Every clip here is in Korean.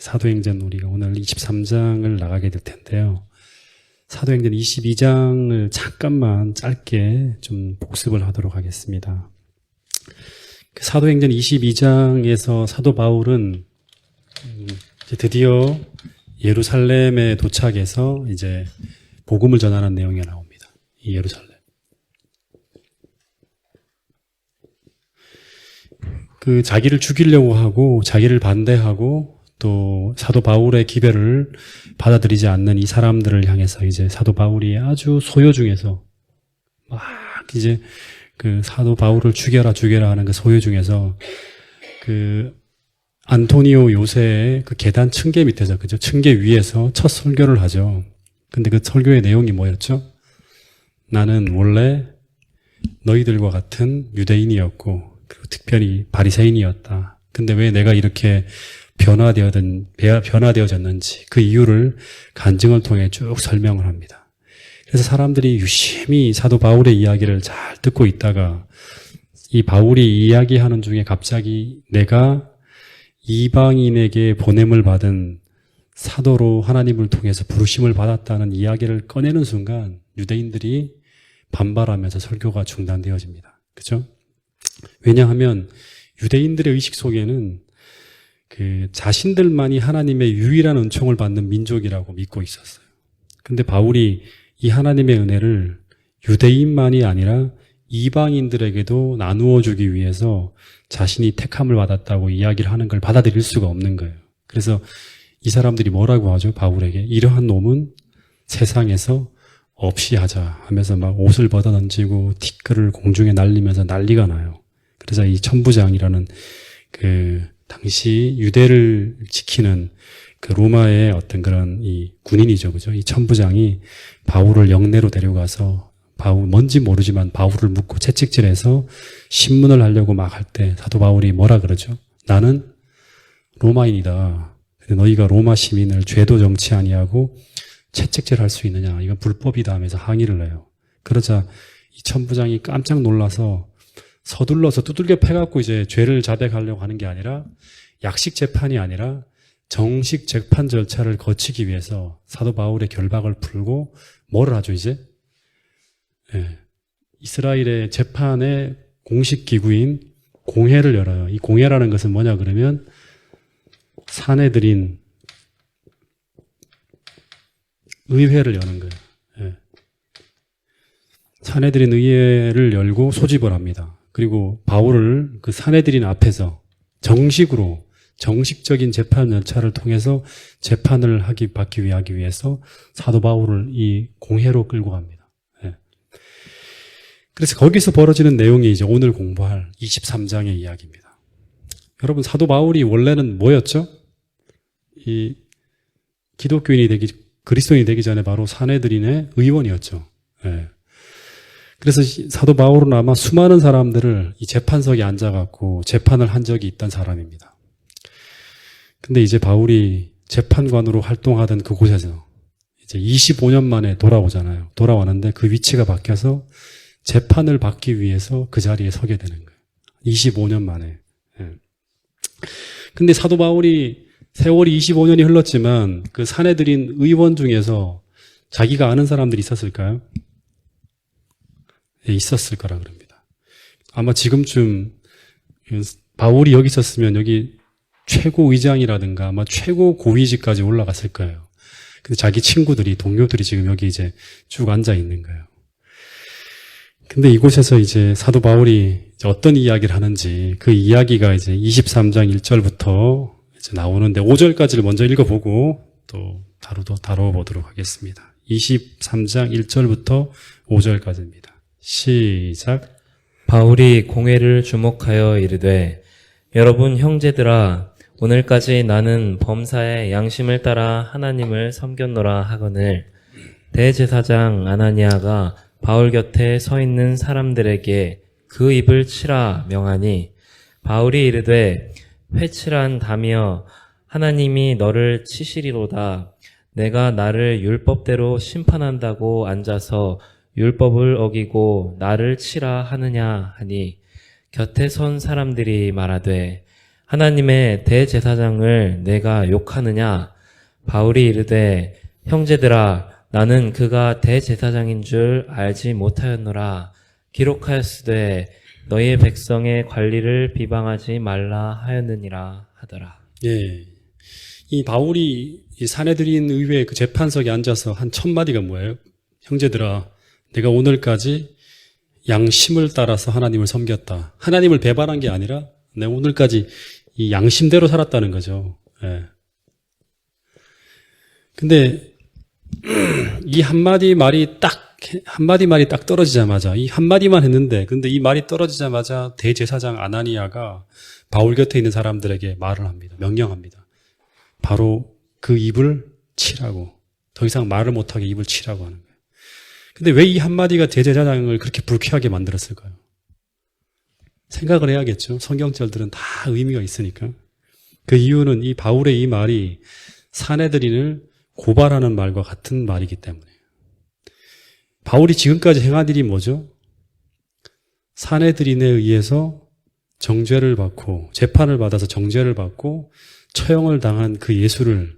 사도행전 우리가 오늘 23장을 나가게 될 텐데요. 사도행전 22장을 잠깐만 짧게 좀 복습을 하도록 하겠습니다. 사도행전 22장에서 사도 바울은 이제 드디어 예루살렘에 도착해서 이제 복음을 전하는 내용이 나옵니다. 이 예루살렘. 자기를 죽이려고 하고 자기를 반대하고 또 사도 바울의 기별을 받아들이지 않는 이 사람들을 향해서 이제 사도 바울이 아주 소요 중에서 막 이제 사도 바울을 죽여라 하는 그 소요 중에서 안토니오 요새의 계단 층계 밑에서, 그죠? 층계 위에서 첫 설교를 하죠. 근데 그 설교의 내용이 뭐였죠? 나는 원래 너희들과 같은 유대인이었고, 그리고 특별히 바리새인이었다. 근데 왜 내가 이렇게 변화되어졌는지 그 이유를 간증을 통해 쭉 설명을 합니다. 그래서 사람들이 유심히 사도 바울의 이야기를 잘 듣고 있다가 이 바울이 이야기하는 중에 갑자기 내가 이방인에게 보냄을 받은 사도로 하나님을 통해서 부르심을 받았다는 이야기를 꺼내는 순간 유대인들이 반발하면서 설교가 중단되어집니다. 그죠? 왜냐하면 유대인들의 의식 속에는 자신들만이 하나님의 유일한 은총을 받는 민족이라고 믿고 있었어요. 근데 바울이 이 하나님의 은혜를 유대인만이 아니라 이방인들에게도 나누어 주기 위해서 자신이 택함을 받았다고 이야기를 하는 걸 받아들일 수가 없는 거예요. 그래서 이 사람들이 뭐라고 하죠? 바울에게 이러한 놈은 세상에서 없이 하자 하면서 막 옷을 벗어 던지고 티끌을 공중에 날리면서 난리가 나요. 그래서 이 천부장이라는 당시 유대를 지키는 로마의 어떤 그런 이 군인이죠. 그죠? 이 천부장이 바울을 영내로 데려가서 뭔지 모르지만 바울을 묻고 채찍질해서 신문을 하려고 막 할 때 사도 바울이 뭐라 그러죠? 나는 로마인이다. 근데 너희가 로마 시민을 죄도 정치 아니하고 채찍질할 수 있느냐? 이건 불법이다 하면서 항의를 해요. 그러자 이 천부장이 깜짝 놀라서 서둘러서 두들겨 패갖고 이제 죄를 자백하려고 하는 게 아니라 약식 재판이 아니라 정식 재판 절차를 거치기 위해서 사도 바울의 결박을 풀고 뭐를 하죠 이제? 이스라엘의 재판의 공식 기구인 공회를 열어요. 이 공회라는 것은 뭐냐 그러면 산헤드린 의회를 여는 거예요. 산헤드린 의회를 열고 소집을 합니다. 그리고 바울을 그 산헤드린 앞에서 정식적인 재판 절차를 통해서 재판을 받기 위해서 사도 바울을 이 공회로 끌고 갑니다. 그래서 거기서 벌어지는 내용이 이제 오늘 공부할 23장의 이야기입니다. 여러분, 사도 바울이 원래는 뭐였죠? 이 그리스도인이 되기 전에 바로 산헤드린의 의원이었죠. 그래서 사도 바울은 아마 수많은 사람들을 이 재판석에 앉아갖고 재판을 한 적이 있던 사람입니다. 근데 이제 바울이 재판관으로 활동하던 그곳에서 이제 25년 만에 돌아오잖아요. 돌아왔는데 그 위치가 바뀌어서 재판을 받기 위해서 그 자리에 서게 되는 거예요. 25년 만에. 근데 사도 바울이 세월이 25년이 흘렀지만 그 산헤드린 의원 중에서 자기가 아는 사람들이 있었을까요? 있었을 거라 그럽니다. 아마 지금쯤 바울이 여기 있었으면 여기 최고 의장이라든가 아마 최고 고위직까지 올라갔을 거예요. 근데 자기 동료들이 지금 여기 이제 쭉 앉아 있는 거예요. 근데 이곳에서 이제 사도 바울이 이제 어떤 이야기를 하는지 그 이야기가 이제 23장 1절부터 이제 나오는데 5절까지를 먼저 읽어보고 또 다뤄보도록 하겠습니다. 23장 1절부터 5절까지입니다. 시작. 바울이 공회를 주목하여 이르되 여러분 형제들아 오늘까지 나는 범사의 양심을 따라 하나님을 섬겼노라 하거늘 대제사장 아나니아가 바울 곁에 서 있는 사람들에게 그 입을 치라 명하니 바울이 이르되 회칠한 다며 하나님이 너를 치시리로다. 내가 나를 율법대로 심판한다고 앉아서 율법을 어기고 나를 치라 하느냐 하니 곁에 선 사람들이 말하되 하나님의 대제사장을 내가 욕하느냐? 바울이 이르되 형제들아 나는 그가 대제사장인 줄 알지 못하였노라. 기록하였으되 너희의 백성의 관리를 비방하지 말라 하였느니라 하더라. 예. 이 바울이 이 사내들인 의회 그 재판석에 앉아서 한 첫 마디가 뭐예요? 형제들아, 내가 오늘까지 양심을 따라서 하나님을 섬겼다. 하나님을 배반한 게 아니라 내가 오늘까지 이 양심대로 살았다는 거죠. 예. 근데 이 한마디 말이 딱 떨어지자마자 이 한마디만 했는데 근데 이 말이 떨어지자마자 대제사장 아나니아가 바울 곁에 있는 사람들에게 말을 합니다. 명령합니다. 바로 그 입을 치라고. 더 이상 말을 못하게 입을 치라고 하는 거예요. 근데 왜 이 한마디가 대제사장을 그렇게 불쾌하게 만들었을까요? 생각을 해야겠죠. 성경절들은 다 의미가 있으니까. 그 이유는 이 바울의 이 말이 사내들인을 고발하는 말과 같은 말이기 때문에. 바울이 지금까지 행한 일이 뭐죠? 사내들인에 의해서 정죄를 받고 재판을 받아서 정죄를 받고 처형을 당한 그 예수를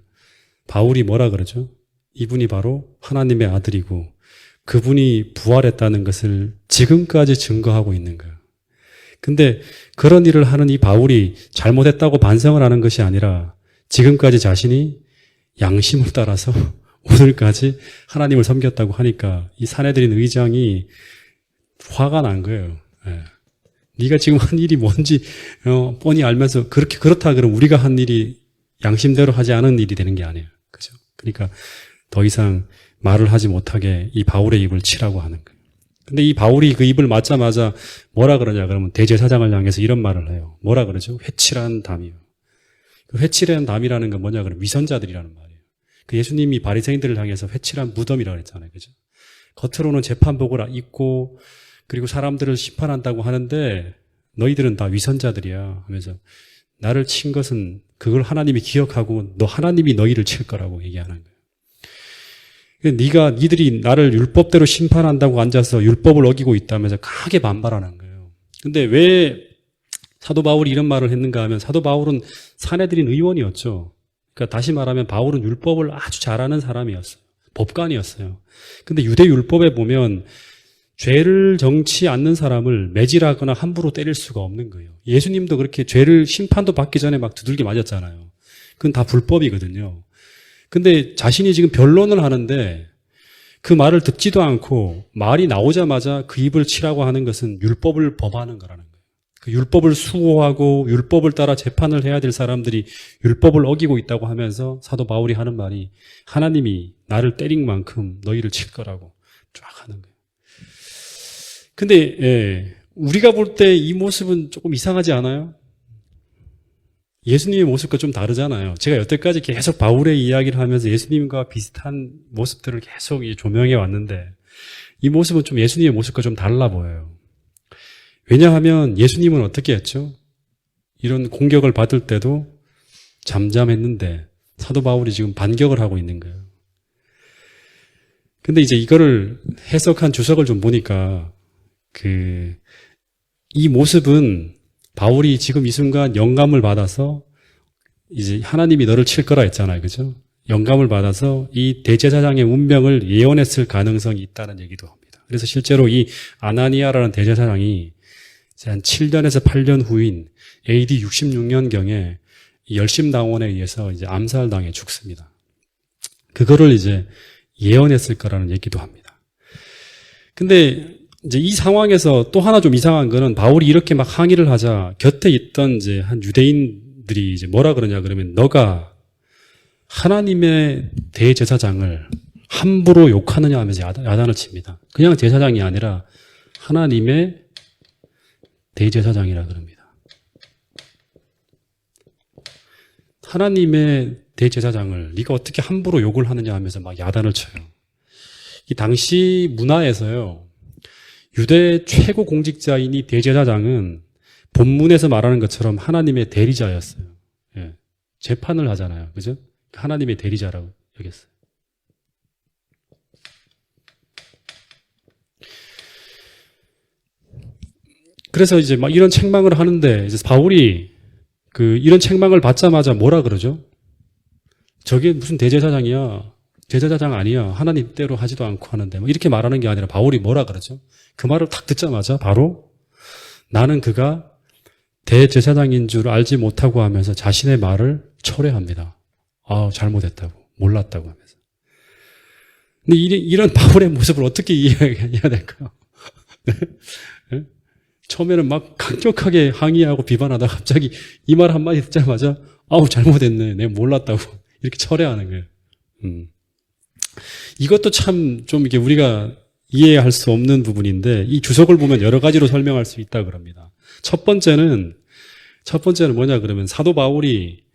바울이 뭐라 그러죠? 이분이 바로 하나님의 아들이고 그분이 부활했다는 것을 지금까지 증거하고 있는 거예요. 근데 그런 일을 하는 이 바울이 잘못했다고 반성을 하는 것이 아니라 지금까지 자신이 양심을 따라서 오늘까지 하나님을 섬겼다고 하니까 이 사내들인 의장이 화가 난 거예요. 예. 네가 지금 한 일이 뭔지 뻔히 알면서 그렇다 그러면 우리가 한 일이 양심대로 하지 않은 일이 되는 게 아니에요. 그죠? 그러니까 더 이상 말을 하지 못하게 이 바울의 입을 치라고 하는 거예요. 근데 이 바울이 그 입을 맞자마자 뭐라 그러냐 그러면 대제사장을 향해서 이런 말을 해요. 뭐라 그러죠? 회칠한 담이요. 그 회칠한 담이라는 건 뭐냐 그러면 위선자들이라는 말이에요. 그 예수님이 바리새인들을 향해서 회칠한 무덤이라고 했잖아요. 그죠? 겉으로는 재판복을 입고 그리고 사람들을 심판한다고 하는데 너희들은 다 위선자들이야 하면서 나를 친 것은 그걸 하나님이 기억하고 하나님이 너희를 칠 거라고 얘기하는 거예요. 니들이 나를 율법대로 심판한다고 앉아서 율법을 어기고 있다면서 강하게 반발하는 거예요. 근데 왜 사도 바울이 이런 말을 했는가 하면 사도 바울은 사내들인 의원이었죠. 그러니까 다시 말하면 바울은 율법을 아주 잘하는 사람이었어요. 법관이었어요. 근데 유대 율법에 보면 죄를 정치 않는 사람을 매질하거나 함부로 때릴 수가 없는 거예요. 예수님도 그렇게 죄를 심판도 받기 전에 막 두들겨 맞았잖아요. 그건 다 불법이거든요. 근데 자신이 지금 변론을 하는데 그 말을 듣지도 않고 말이 나오자마자 그 입을 치라고 하는 것은 율법을 범하는 거라는 거예요. 그 율법을 수호하고 율법을 따라 재판을 해야 될 사람들이 율법을 어기고 있다고 하면서 사도 바울이 하는 말이 하나님이 나를 때린 만큼 너희를 칠 거라고 쫙 하는 거예요. 근데 우리가 볼 때 이 모습은 조금 이상하지 않아요? 예수님의 모습과 좀 다르잖아요. 제가 여태까지 계속 바울의 이야기를 하면서 예수님과 비슷한 모습들을 계속 조명해 왔는데 이 모습은 좀 예수님의 모습과 좀 달라 보여요. 왜냐하면 예수님은 어떻게 했죠? 이런 공격을 받을 때도 잠잠했는데 사도 바울이 지금 반격을 하고 있는 거예요. 근데 이제 이거를 해석한 주석을 좀 보니까 이 모습은 바울이 지금 이 순간 영감을 받아서 이제 하나님이 너를 칠 거라 했잖아요. 그죠? 영감을 받아서 이 대제사장의 운명을 예언했을 가능성이 있다는 얘기도 합니다. 그래서 실제로 이 아나니아라는 대제사장이 한 7년에서 8년 후인 AD 66년경에 열심당원에 의해서 이제 암살당해 죽습니다. 그거를 이제 예언했을 거라는 얘기도 합니다. 근데 이제 이 상황에서 또 하나 좀 이상한 거는 바울이 이렇게 막 항의를 하자 곁에 있던 이제 한 유대인들이 이제 뭐라 그러냐 그러면 너가 하나님의 대제사장을 함부로 욕하느냐 하면서 야단을 칩니다. 그냥 제사장이 아니라 하나님의 대제사장이라 그럽니다. 하나님의 대제사장을 네가 어떻게 함부로 욕을 하느냐 하면서 막 야단을 쳐요. 이 당시 문화에서요. 유대 최고 공직자인 이 대제사장은 본문에서 말하는 것처럼 하나님의 대리자였어요. 예. 재판을 하잖아요. 그죠? 하나님의 대리자라고 여겼어요. 그래서 이제 막 이런 책망을 하는데 이제 바울이 이런 책망을 받자마자 뭐라 그러죠? 저게 무슨 대제사장이야. 제사장 아니야. 하나님 때로 하지도 않고 하는데. 뭐 이렇게 말하는 게 아니라 바울이 뭐라 그러죠? 그 말을 딱 듣자마자 바로 나는 그가 대제사장인 줄 알지 못하고 하면서 자신의 말을 철회합니다. 아, 잘못했다고. 몰랐다고 하면서. 근데 이런 바울의 모습을 어떻게 이해해야 될까요? 네? 처음에는 막 강력하게 항의하고 비판하다가 갑자기 이 말 한마디 듣자마자 아우, 잘못했네. 내가 몰랐다고. 이렇게 철회하는 거예요. 이것도 참 좀 이게 우리가 이해할 수 없는 부분인데 이 주석을 보면 여러 가지로 설명할 수 있다 그럽니다. 첫 번째는 뭐냐 그러면 사도 바울이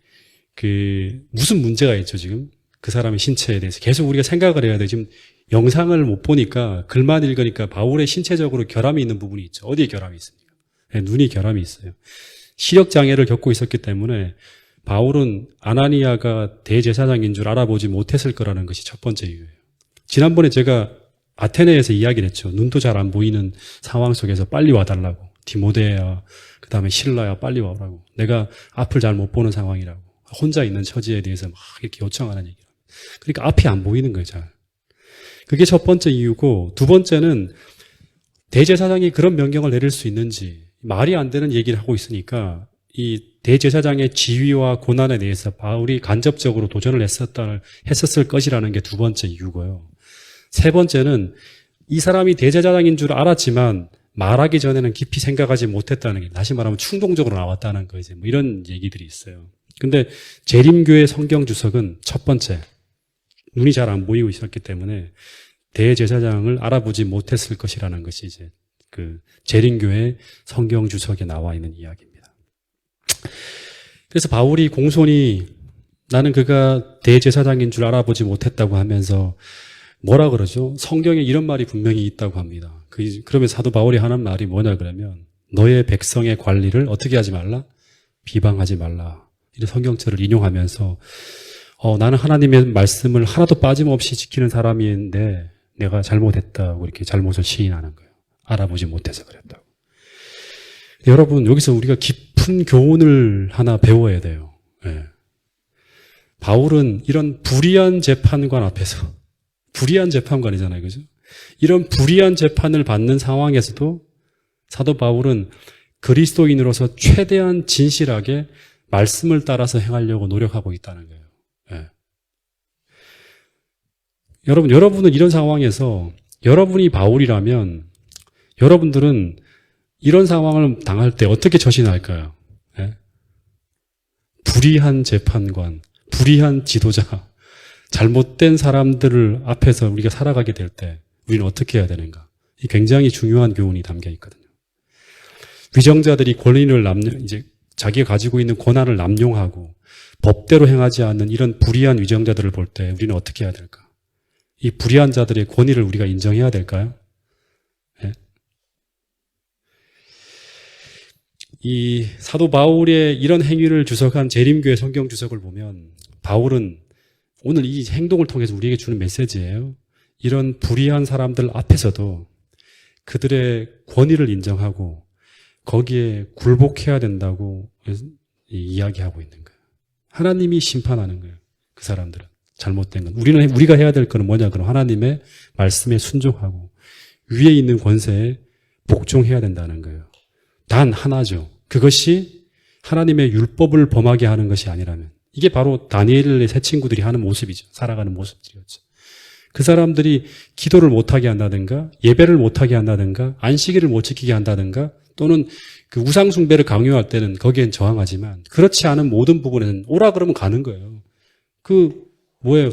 무슨 문제가 있죠, 지금? 그 사람의 신체에 대해서 계속 우리가 생각을 해야 돼요. 지금 영상을 못 보니까 글만 읽으니까 바울의 신체적으로 결함이 있는 부분이 있죠. 어디에 결함이 있습니까? 네, 눈이 결함이 있어요. 시력 장애를 겪고 있었기 때문에 바울은 아나니아가 대제사장인 줄 알아보지 못했을 거라는 것이 첫 번째 이유예요. 지난번에 제가 아테네에서 이야기를 했죠. 눈도 잘 안 보이는 상황 속에서 빨리 와달라고. 디모데야, 그 다음에 실라야 빨리 와라고. 내가 앞을 잘 못 보는 상황이라고. 혼자 있는 처지에 대해서 막 이렇게 요청하는 얘기예요. 그러니까 앞이 안 보이는 거예요, 잘. 그게 첫 번째 이유고, 두 번째는 대제사장이 그런 명령을 내릴 수 있는지 말이 안 되는 얘기를 하고 있으니까 이 대제사장의 지위와 고난에 대해서 바울이 간접적으로 도전을 했었을 것이라는 게 두 번째 이유고요. 세 번째는 이 사람이 대제사장인 줄 알았지만 말하기 전에는 깊이 생각하지 못했다는 게, 다시 말하면 충동적으로 나왔다는 거, 이제 뭐 이런 얘기들이 있어요. 근데 재림교회 성경 주석은 첫 번째, 눈이 잘 안 보이고 있었기 때문에 대제사장을 알아보지 못했을 것이라는 것이 이제 재림교회 성경 주석에 나와 있는 이야기입니다. 그래서 바울이 공손히 나는 그가 대제사장인 줄 알아보지 못했다고 하면서 뭐라 그러죠? 성경에 이런 말이 분명히 있다고 합니다. 그러면 사도 바울이 하는 말이 뭐냐 그러면 너의 백성의 관리를 어떻게 하지 말라? 비방하지 말라. 이런 성경처를 인용하면서 나는 하나님의 말씀을 하나도 빠짐없이 지키는 사람인데 내가 잘못했다고 이렇게 잘못을 시인하는 거예요. 알아보지 못해서 그랬다고. 여러분, 여기서 우리가 깊은 교훈을 하나 배워야 돼요. 네. 바울은 이런 불의한 재판관 앞에서, 불의한 재판관이잖아요, 그죠? 이런 불의한 재판을 받는 상황에서도 사도 바울은 그리스도인으로서 최대한 진실하게 말씀을 따라서 행하려고 노력하고 있다는 거예요. 네. 여러분은 이런 상황에서 여러분이 바울이라면 여러분들은 이런 상황을 당할 때 어떻게 처신할까요? 네? 불의한 재판관, 불의한 지도자, 잘못된 사람들을 앞에서 우리가 살아가게 될 때 우리는 어떻게 해야 되는가? 이 굉장히 중요한 교훈이 담겨 있거든요. 위정자들이 권리를 이제 자기가 가지고 있는 권한을 남용하고 법대로 행하지 않는 이런 불의한 위정자들을 볼 때 우리는 어떻게 해야 될까? 이 불의한 자들의 권위를 우리가 인정해야 될까요? 네? 이 사도 바울의 이런 행위를 주석한 재림교회 성경 주석을 보면 바울은 오늘 이 행동을 통해서 우리에게 주는 메시지예요. 이런 불의한 사람들 앞에서도 그들의 권위를 인정하고 거기에 굴복해야 된다고 이야기하고 있는 거예요. 하나님이 심판하는 거예요. 그 사람들은. 잘못된 건. 우리가 해야 될 거는 뭐냐? 그럼 하나님의 말씀에 순종하고 위에 있는 권세에 복종해야 된다는 거예요. 단 하나죠. 그것이 하나님의 율법을 범하게 하는 것이 아니라면. 이게 바로 다니엘의 새 친구들이 하는 모습이죠. 살아가는 모습들이었죠. 그 사람들이 기도를 못하게 한다든가 예배를 못하게 한다든가 안식일을 못 지키게 한다든가 또는 그 우상숭배를 강요할 때는 거기엔 저항하지만 그렇지 않은 모든 부분에는 오라 그러면 가는 거예요.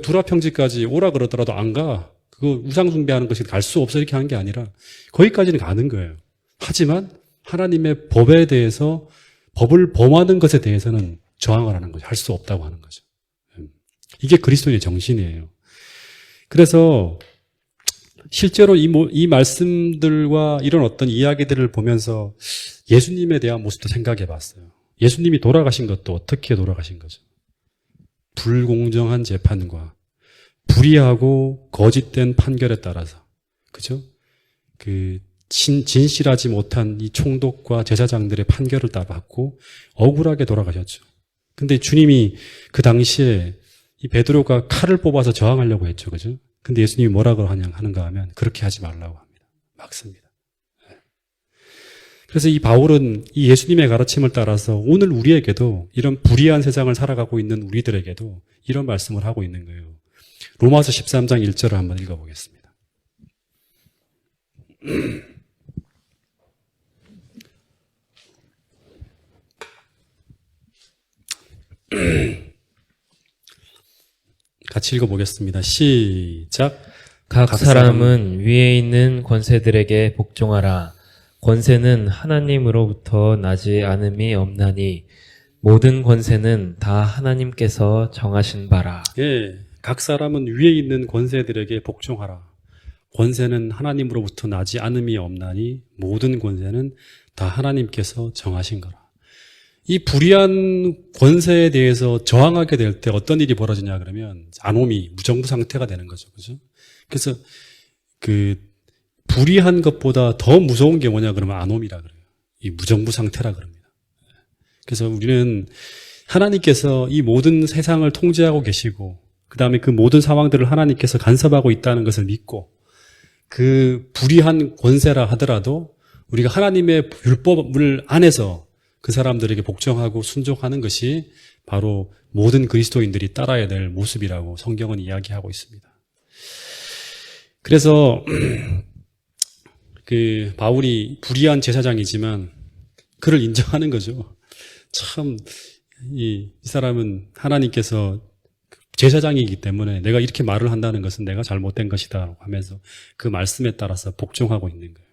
두라평지까지 오라 그러더라도 안 가. 그거 우상숭배하는 것이 갈 수 없어 이렇게 하는 게 아니라 거기까지는 가는 거예요. 하지만 하나님의 법에 대해서 법을 범하는 것에 대해서는 저항을 하는 거죠. 할 수 없다고 하는 거죠. 이게 그리스도인의 정신이에요. 그래서 실제로 이 말씀들과 이런 어떤 이야기들을 보면서 예수님에 대한 모습도 생각해 봤어요. 예수님이 돌아가신 것도 어떻게 돌아가신 거죠? 불공정한 재판과 불의하고 거짓된 판결에 따라서. 그죠? 진실하지 못한 이 총독과 제사장들의 판결을 따라받고 억울하게 돌아가셨죠. 근데 주님이 그 당시에 이 베드로가 칼을 뽑아서 저항하려고 했죠. 그죠? 근데 예수님이 뭐라고 하는가 하면 그렇게 하지 말라고 합니다. 막습니다. 그래서 이 바울은 이 예수님의 가르침을 따라서 오늘 우리에게도 이런 불의한 세상을 살아가고 있는 우리들에게도 이런 말씀을 하고 있는 거예요. 로마서 13장 1절을 한번 읽어보겠습니다. 같이 읽어보겠습니다. 시작. 각 사람은 위에 있는 권세들에게 복종하라. 권세는 하나님으로부터 나지 않음이 없나니 모든 권세는 다 하나님께서 정하신 바라. 예, 각 사람은 위에 있는 권세들에게 복종하라. 권세는 하나님으로부터 나지 않음이 없나니 모든 권세는 다 하나님께서 정하신 거라. 이 불의한 권세에 대해서 저항하게 될 때 어떤 일이 벌어지냐 그러면 안오미, 무정부 상태가 되는 거죠. 그죠? 그래서 불의한 것보다 더 무서운 게 뭐냐 그러면 안오미라 그래요. 이 무정부 상태라 그럽니다. 그래서 우리는 하나님께서 이 모든 세상을 통제하고 계시고 그 다음에 그 모든 상황들을 하나님께서 간섭하고 있다는 것을 믿고 그 불의한 권세라 하더라도 우리가 하나님의 율법을 안에서 그 사람들에게 복종하고 순종하는 것이 바로 모든 그리스도인들이 따라야 될 모습이라고 성경은 이야기하고 있습니다. 그래서 그 바울이 불의한 제사장이지만 그를 인정하는 거죠. 참 이 사람은 하나님께서 제사장이기 때문에 내가 이렇게 말을 한다는 것은 내가 잘못된 것이다 하면서 그 말씀에 따라서 복종하고 있는 거예요.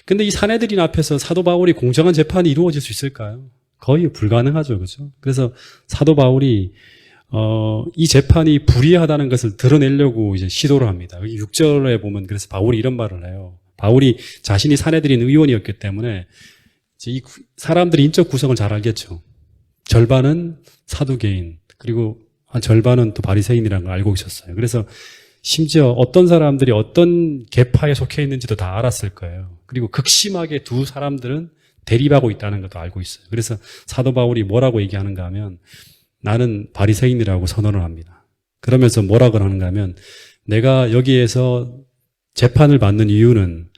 근데 이 사내들인 앞에서 사도 바울이 공정한 재판이 이루어질 수 있을까요? 거의 불가능하죠. 그렇죠? 그래서 사도 바울이 이 재판이 불의하다는 것을 드러내려고 이제 시도를 합니다. 6절에 보면 그래서 바울이 이런 말을 해요. 바울이 자신이 사내들인 의원이었기 때문에 이제 이 사람들이 인적 구성을 잘 알겠죠. 절반은 사두개인 그리고 한 절반은 또 바리새인이라는 걸 알고 있었어요. 그래서 심지어 어떤 사람들이 어떤 계파에 속해 있는지도 다 알았을 거예요. 그리고 극심하게 두 사람들은 대립하고 있다는 것도 알고 있어요. 그래서 사도 바울이 뭐라고 얘기하는가 하면 나는 바리새인이라고 선언을 합니다. 그러면서 뭐라고 하는가 하면 내가 여기에서 재판을 받는 이유는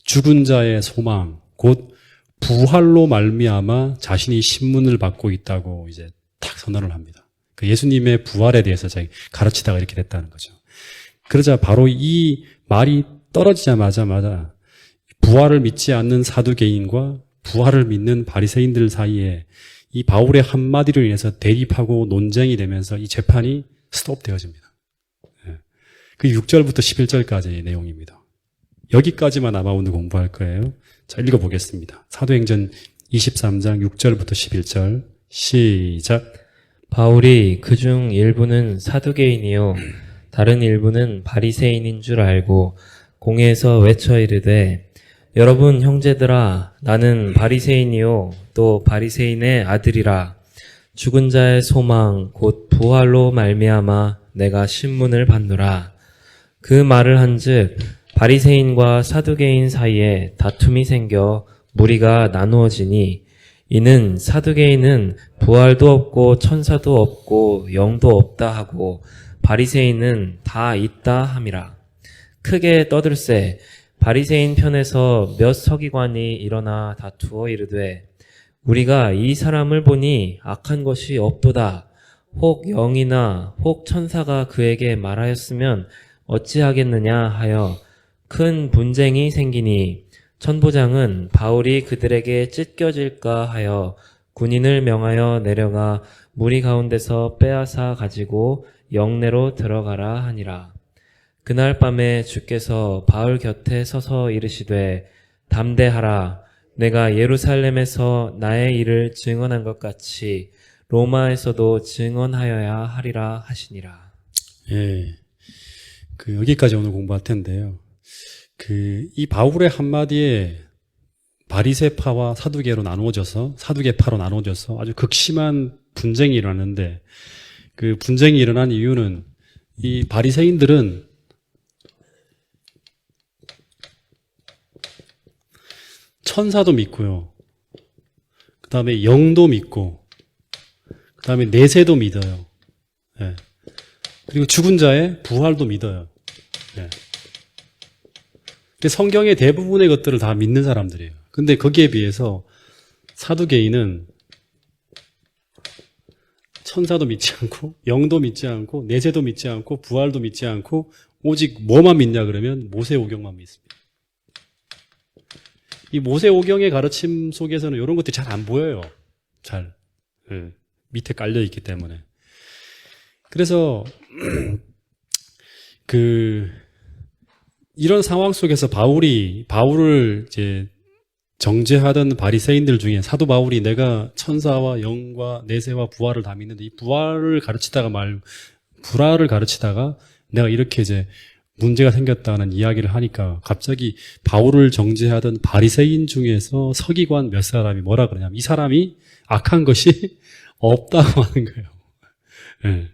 죽은 자의 소망, 곧 부활로 말미암아 자신이 신문을 받고 있다고 이제 탁 선언을 합니다. 그 예수님의 부활에 대해서 자기 가르치다가 이렇게 됐다는 거죠. 그러자 바로 이 말이 떨어지자마자 부활을 믿지 않는 사두개인과 부활을 믿는 바리새인들 사이에 이 바울의 한마디로 인해서 대립하고 논쟁이 되면서 이 재판이 스톱되어집니다. 그 6절부터 11절까지의 내용입니다. 여기까지만 아마 오늘 공부할 거예요. 자, 읽어보겠습니다. 사도행전 23장 6절부터 11절 시작. 바울이 그중 일부는 사두개인이요 다른 일부는 바리새인인 줄 알고 공회에서 외쳐 이르되 여러분 형제들아 나는 바리새인이요 또 바리새인의 아들이라 죽은 자의 소망 곧 부활로 말미암아 내가 신문을 받노라. 그 말을 한즉 바리새인과 사두개인 사이에 다툼이 생겨 무리가 나누어지니 이는 사두개인은 부활도 없고 천사도 없고 영도 없다 하고 바리새인은 다 있다 함이라. 크게 떠들세 바리새인 편에서 몇 서기관이 일어나 다투어 이르되 우리가 이 사람을 보니 악한 것이 없도다. 혹 영이나 혹 천사가 그에게 말하였으면 어찌하겠느냐 하여 큰 분쟁이 생기니 천부장은 바울이 그들에게 찢겨질까 하여 군인을 명하여 내려가 무리 가운데서 빼앗아 가지고 영내로 들어가라 하니라. 그날 밤에 주께서 바울 곁에 서서 이르시되 담대하라. 내가 예루살렘에서 나의 일을 증언한 것 같이 로마에서도 증언하여야 하리라 하시니라. 예. 여기까지 오늘 공부할 텐데요. 이 바울의 한마디에 바리새파와 사두개파로 나누어져서 아주 극심한 분쟁이 일어났는데 그 분쟁이 일어난 이유는 이 바리새인들은 천사도 믿고요. 그 다음에 영도 믿고, 그 다음에 내세도 믿어요. 예. 그리고 죽은 자의 부활도 믿어요. 예. 근데 성경의 대부분의 것들을 다 믿는 사람들이에요. 근데 거기에 비해서 사두개인은 천사도 믿지 않고, 영도 믿지 않고, 내세도 믿지 않고, 부활도 믿지 않고, 오직 뭐만 믿냐 그러면 모세오경만 믿습니다. 이 모세오경의 가르침 속에서는 이런 것들이 잘 안 보여요. 잘. 예. 밑에 깔려있기 때문에. 그래서 이런 상황 속에서 바울을 이제 정죄하던 바리새인들 중에 사도 바울이 내가 천사와 영과 내세와 부활을 다 믿는데 이 부활을 가르치다가 내가 이렇게 이제 문제가 생겼다는 이야기를 하니까 갑자기 바울을 정죄하던 바리새인 중에서 서기관 몇 사람이 뭐라 그러냐면 이 사람이 악한 것이 없다고 하는 거예요. 네.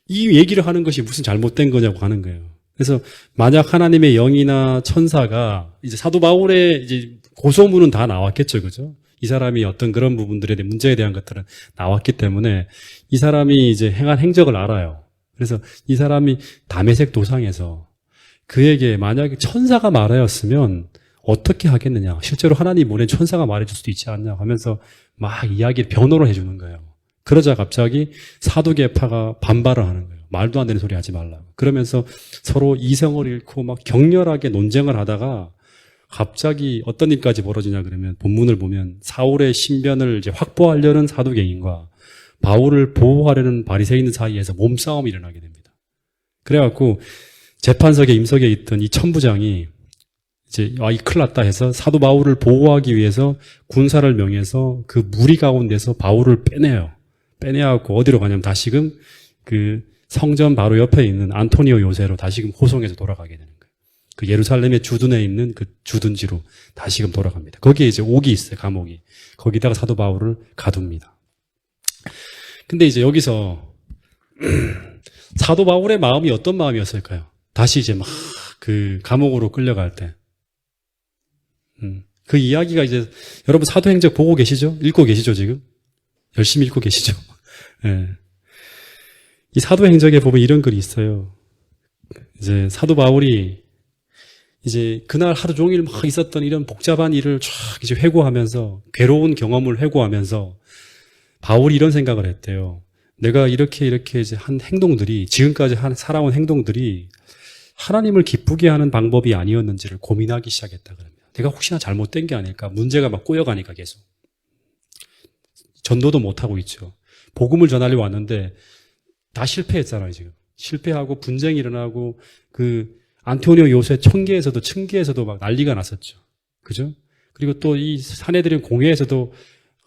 이 얘기를 하는 것이 무슨 잘못된 거냐고 하는 거예요. 그래서 만약 하나님의 영이나 천사가 이제 사도 바울의 이제 고소문은 다 나왔겠죠, 그죠? 이 사람이 어떤 그런 부분들에 대한 문제에 대한 것들은 나왔기 때문에 이 사람이 이제 행한 행적을 알아요. 그래서 이 사람이 다메섹 도상에서 그에게 만약에 천사가 말하였으면 어떻게 하겠느냐? 실제로 하나님 보낸 천사가 말해줄 수도 있지 않냐? 하면서 막 이야기를 변호를 해주는 거예요. 그러자 갑자기 사두개파가 반발을 하는 거예요. 말도 안 되는 소리 하지 말라고. 그러면서 서로 이성을 잃고 막 격렬하게 논쟁을 하다가 갑자기 어떤 일까지 벌어지냐 그러면 본문을 보면 사울의 신변을 이제 확보하려는 사두개인과 바울을 보호하려는 바리새인 사이에서 몸싸움이 일어나게 됩니다. 그래갖고 재판석에 임석에 있던 이 천부장이 이제 이 큰일 났다 해서 사도 바울을 보호하기 위해서 군사를 명해서 그 무리 가운데서 바울을 빼내갖고 어디로 가냐면 다시금 그 성전 바로 옆에 있는 안토니오 요새로 다시금 호송해서 돌아가게 되는 거예요. 그 예루살렘의 주둔에 있는 그 주둔지로 다시금 돌아갑니다. 거기에 이제 옥이 있어요, 감옥이. 거기다가 사도 바울을 가둡니다. 근데 이제 여기서 사도 바울의 마음이 어떤 마음이었을까요? 다시 이제 막 그 감옥으로 끌려갈 때. 그 이야기가 이제 여러분 사도행적 보고 계시죠? 읽고 계시죠, 지금? 열심히 읽고 계시죠? 네. 이 사도행적에 보면 이런 글이 있어요. 이제 사도 바울이 이제 그날 하루 종일 막 있었던 이런 복잡한 일을 쫙 이제 회고하면서 괴로운 경험을 회고하면서 바울이 이런 생각을 했대요. 내가 이렇게 이제 한 행동들이 지금까지 살아온 행동들이 하나님을 기쁘게 하는 방법이 아니었는지를 고민하기 시작했다 그럽니다. 내가 혹시나 잘못된 게 아닐까? 문제가 막 꼬여가니까 계속. 전도도 못하고 있죠. 복음을 전하려고 왔는데 다 실패했잖아요, 지금. 실패하고 분쟁이 일어나고 그 안토니오 요새 층계에서도 막 난리가 났었죠. 그죠? 그리고 또 이 사내들인 공회에서도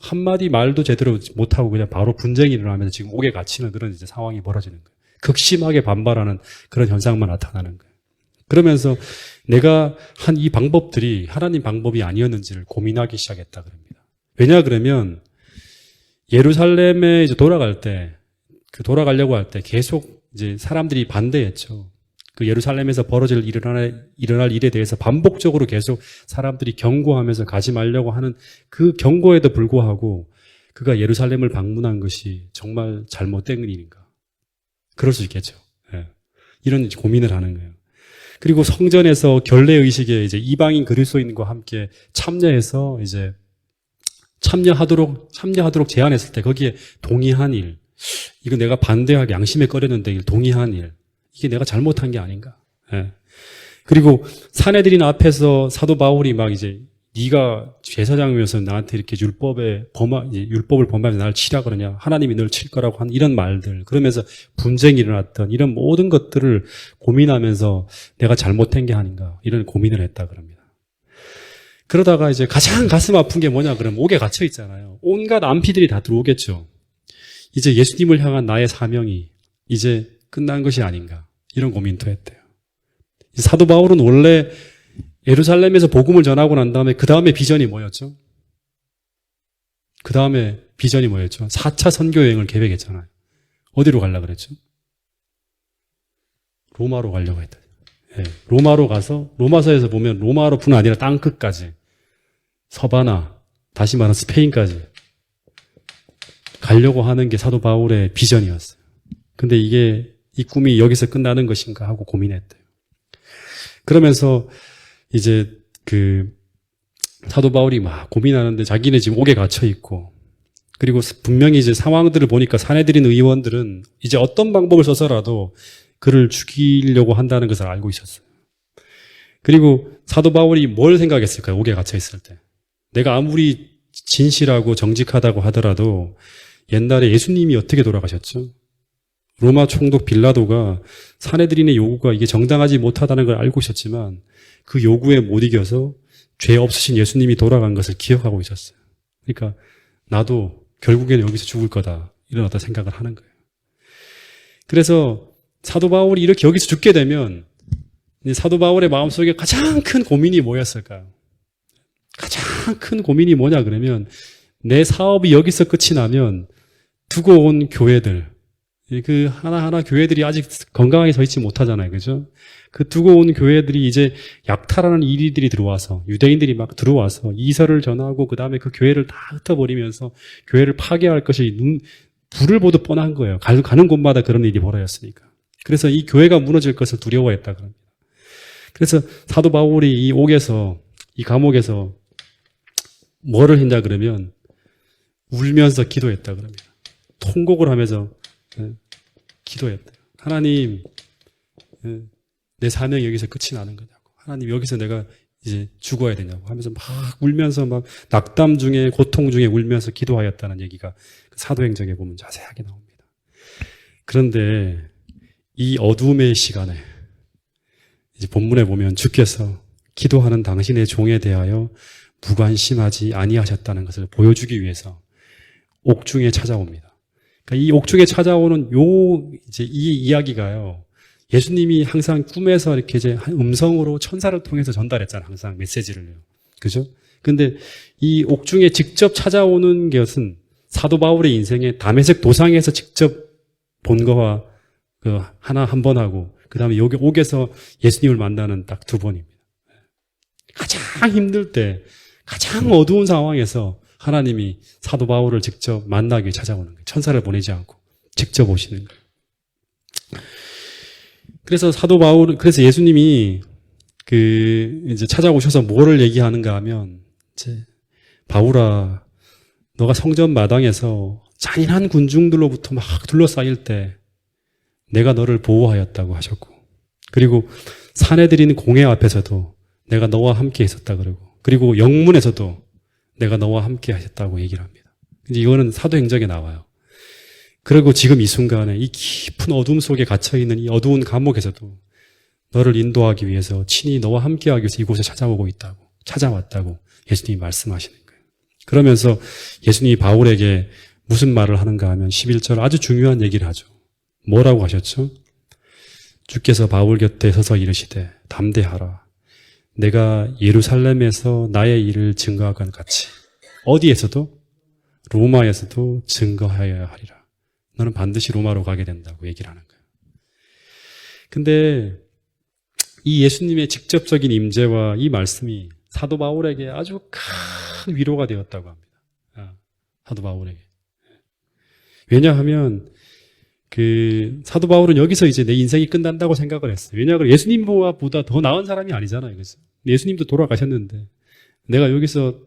한마디 말도 제대로 못하고 그냥 바로 분쟁이 일어나면서 지금 옥에 갇히는 그런 이제 상황이 벌어지는 거예요. 극심하게 반발하는 그런 현상만 나타나는 거예요. 그러면서 내가 한 이 방법들이 하나님 방법이 아니었는지를 고민하기 시작했다 그럽니다. 왜냐 그러면 예루살렘에 이제 돌아가려고 할 때 계속 이제 사람들이 반대했죠. 그 예루살렘에서 일어날 일에 대해서 반복적으로 계속 사람들이 경고하면서 가지 말려고 하는 그 경고에도 불구하고 그가 예루살렘을 방문한 것이 정말 잘못된 일인가? 그럴 수 있겠죠. 예. 이런 고민을 하는 거예요. 그리고 성전에서 결례 의식에 이제 이방인 그리스도인과 함께 참여해서 이제 참여하도록 제안했을 때 거기에 동의한 일, 이거 내가 반대하게 양심에 꺼렸는데 동의한 일, 이게 내가 잘못한 게 아닌가. 예. 그리고 사내들인 앞에서 사도 바울이 막 이제 네가 제사장이면서 나한테 이렇게 율법을 범하면서 나를 치라 그러냐, 하나님이 널 칠 거라고 하는 이런 말들, 그러면서 분쟁이 일어났던 이런 모든 것들을 고민하면서 내가 잘못한 게 아닌가, 이런 고민을 했다 그럽니다. 그러다가 이제 가장 가슴 아픈 게 뭐냐 그러면 옥에 갇혀 있잖아요. 온갖 안피들이 다 들어오겠죠. 이제 예수님을 향한 나의 사명이 이제 끝난 것이 아닌가, 이런 고민도 했대요. 사도 바울은 원래 예루살렘에서 복음을 전하고 난 다음에 그 다음에 비전이 뭐였죠? 4차 선교 여행을 계획했잖아요. 어디로 가려고 그랬죠? 로마로 가려고 했다. 네. 로마로 가서 로마서에서 보면 로마로뿐 아니라 땅끝까지 서바나, 다시 말하면 스페인까지 가려고 하는 게 사도 바울의 비전이었어요. 근데 이 꿈이 여기서 끝나는 것인가 하고 고민했대요. 그러면서 이제 사도 바울이 막 고민하는데 자기는 지금 옥에 갇혀 있고, 그리고 분명히 이제 상황들을 보니까 사내들인 의원들은 이제 어떤 방법을 써서라도 그를 죽이려고 한다는 것을 알고 있었어요. 그리고 사도 바울이 뭘 생각했을까요? 옥에 갇혀 있을 때. 내가 아무리 진실하고 정직하다고 하더라도 옛날에 예수님이 어떻게 돌아가셨죠? 로마 총독 빌라도가 사내들인의 요구가 이게 정당하지 못하다는 걸 알고 있었지만 그 요구에 못 이겨서 죄 없으신 예수님이 돌아간 것을 기억하고 있었어요. 그러니까 나도 결국에는 여기서 죽을 거다, 이런 어떤 생각을 하는 거예요. 그래서 사도 바울이 이렇게 여기서 죽게 되면 사도 바울의 마음속에 가장 큰 고민이 뭐였을까요? 가장 큰 고민이 뭐냐 그러면, 내 사업이 여기서 끝이 나면 두고 온 교회들, 그 하나하나 교회들이 아직 건강하게 서 있지 못하잖아요. 그죠? 그 두고 온 교회들이 이제 약탈하는 이리들이 들어와서, 유대인들이 막 들어와서 이설을 전하고 그 다음에 그 교회를 다 흩어버리면서 교회를 파괴할 것이 불을 보듯 뻔한 거예요. 가는 곳마다 그런 일이 벌어졌으니까. 그래서 이 교회가 무너질 것을 두려워했다 그럽니다. 그래서 사도 바울이 이 옥에서, 이 감옥에서 뭐를 했냐 그러면 울면서 기도했다 그럽니다. 통곡을 하면서 기도했대요. 하나님, 내 사명이 여기서 끝이 나는 거냐고. 하나님, 여기서 내가 이제 죽어야 되냐고 하면서 막 울면서 막 낙담 중에, 고통 중에 울면서 기도하였다는 얘기가 사도행전에 보면 자세하게 나옵니다. 그런데 이 어둠의 시간에 이제 본문에 보면 주께서 기도하는 당신의 종에 대하여 무관심하지 아니하셨다는 것을 보여주기 위해서 옥중에 찾아옵니다. 그러니까 이 옥중에 찾아오는 이제 이 이야기가요, 예수님이 항상 꿈에서 이렇게 이제 음성으로 천사를 통해서 전달했잖아요. 항상 메시지를요. 그죠? 근데 이 옥중에 직접 찾아오는 것은 사도 바울의 인생에 다메섹 도상에서 직접 본 거와 한 번 하고, 그 다음에 여기 옥에서 예수님을 만나는 딱 2번입니다. 가장 힘들 때, 가장 어두운 상황에서 하나님이 사도 바울을 직접 만나기 위해 찾아오는 거예요. 천사를 보내지 않고 직접 오시는 거예요. 그래서 그래서 예수님이 이제 찾아오셔서 뭐를 얘기하는가 하면, 이제 바울아, 너가 성전 마당에서 잔인한 군중들로부터 막 둘러싸일 때 내가 너를 보호하였다고 하셨고, 그리고 사내들인 공회 앞에서도 내가 너와 함께 있었다 그러고, 그리고 영문에서도 내가 너와 함께 하셨다고 얘기를 합니다. 이제 이거는 사도행전에 나와요. 그리고 지금 이 순간에 이 깊은 어둠 속에 갇혀있는 이 어두운 감옥에서도 너를 인도하기 위해서 친히 너와 함께하기 위해서 이곳에 찾아왔다고 예수님이 말씀하시는 거예요. 그러면서 예수님이 바울에게 무슨 말을 하는가 하면 11절 아주 중요한 얘기를 하죠. 뭐라고 하셨죠? 주께서 바울 곁에 서서 이르시되 담대하라. 내가 예루살렘에서 나의 일을 증거하건 같이 어디에서도? 로마에서도 증거하여야 하리라. 너는 반드시 로마로 가게 된다고 얘기를 하는 거예요. 근데 이 예수님의 직접적인 임재와 이 말씀이 사도 바울에게 아주 큰 위로가 되었다고 합니다. 사도 바울에게. 왜냐하면 사도 바울은 여기서 이제 내 인생이 끝난다고 생각을 했어요. 왜냐하면 예수님보다 더 나은 사람이 아니잖아요. 그래서 예수님도 돌아가셨는데 내가 여기서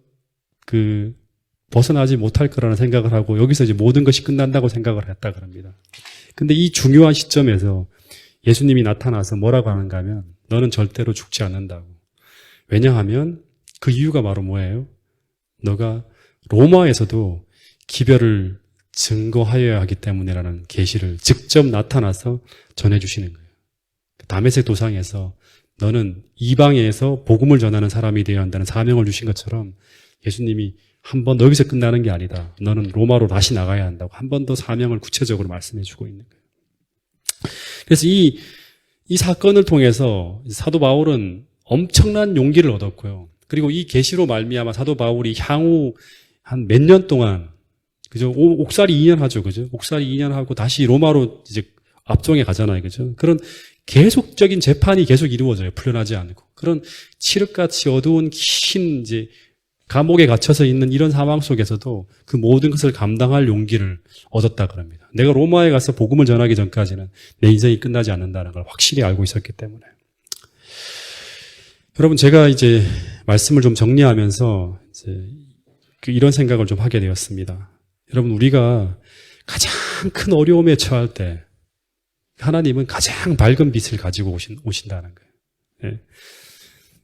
벗어나지 못할 거라는 생각을 하고 여기서 이제 모든 것이 끝난다고 생각을 했다 그럽니다. 근데 이 중요한 시점에서 예수님이 나타나서 뭐라고 하는가 하면 너는 절대로 죽지 않는다고. 왜냐하면 그 이유가 바로 뭐예요? 너가 로마에서도 기별을 증거하여야 하기 때문이라는 계시를 직접 나타나서 전해주시는 거예요. 다메섹 도상에서 너는 이방에서 복음을 전하는 사람이 되어야 한다는 사명을 주신 것처럼 예수님이 한 번 여기서 끝나는 게 아니다. 너는 로마로 다시 나가야 한다고 한 번 더 사명을 구체적으로 말씀해주고 있는 거예요. 그래서 이 사건을 통해서 사도 바울은 엄청난 용기를 얻었고요. 그리고 이 계시로 말미암아 사도 바울이 향후 한 몇 년 동안, 그죠? 옥살이 2년 하죠, 그죠? 옥살이 2년 하고 다시 로마로 이제 압송해 가잖아요, 그죠? 그런 계속적인 재판이 계속 이루어져요, 풀려나지 않고. 그런 칠흑같이 어두운 긴 이제 감옥에 갇혀서 있는 이런 상황 속에서도 그 모든 것을 감당할 용기를 얻었다 그럽니다. 내가 로마에 가서 복음을 전하기 전까지는 내 인생이 끝나지 않는다는 걸 확실히 알고 있었기 때문에. 여러분, 제가 이제 말씀을 좀 정리하면서 이제 이런 생각을 좀 하게 되었습니다. 여러분, 우리가 가장 큰 어려움에 처할 때 하나님은 가장 밝은 빛을 가지고 오신다는 거예요. 예.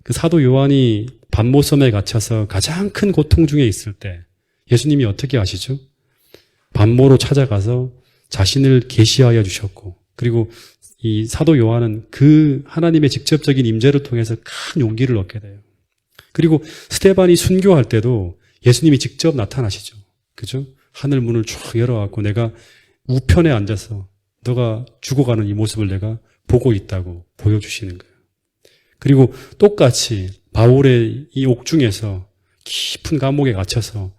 그 사도 요한이 밤모섬에 갇혀서 가장 큰 고통 중에 있을 때 예수님이 어떻게 하시죠? 밤모로 찾아가서 자신을 계시하여 주셨고, 그리고 이 사도 요한은 그 하나님의 직접적인 임재를 통해서 큰 용기를 얻게 돼요. 그리고 스데반이 순교할 때도 예수님이 직접 나타나시죠. 그죠? 하늘 문을 쫙 열어갖고 내가 우편에 앉아서 너가 죽어가는 이 모습을 내가 보고 있다고 보여주시는 거예요. 그리고 똑같이 바울의 이 옥중에서 깊은 감옥에 갇혀서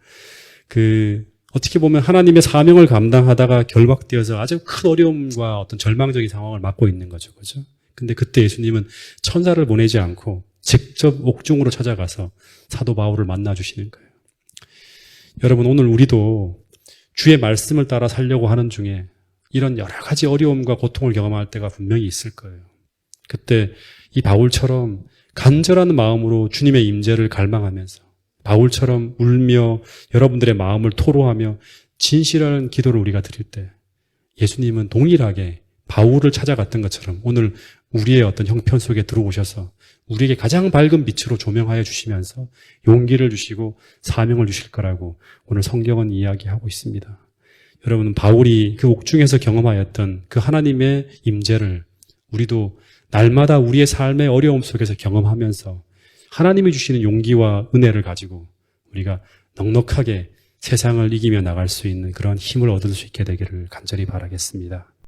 어떻게 보면 하나님의 사명을 감당하다가 결박되어서 아주 큰 어려움과 어떤 절망적인 상황을 맞고 있는 거죠. 그죠? 근데 그때 예수님은 천사를 보내지 않고 직접 옥중으로 찾아가서 사도 바울을 만나주시는 거예요. 여러분, 오늘 우리도 주의 말씀을 따라 살려고 하는 중에 이런 여러 가지 어려움과 고통을 경험할 때가 분명히 있을 거예요. 그때 이 바울처럼 간절한 마음으로 주님의 임재를 갈망하면서 바울처럼 울며 여러분들의 마음을 토로하며 진실한 기도를 우리가 드릴 때 예수님은 동일하게 바울을 찾아갔던 것처럼 오늘 우리의 어떤 형편 속에 들어오셔서 우리에게 가장 밝은 빛으로 조명하여 주시면서 용기를 주시고 사명을 주실 거라고 오늘 성경은 이야기하고 있습니다. 여러분, 바울이 그 옥중에서 경험하였던 그 하나님의 임재를 우리도 날마다 우리의 삶의 어려움 속에서 경험하면서 하나님이 주시는 용기와 은혜를 가지고 우리가 넉넉하게 세상을 이기며 나갈 수 있는 그런 힘을 얻을 수 있게 되기를 간절히 바라겠습니다.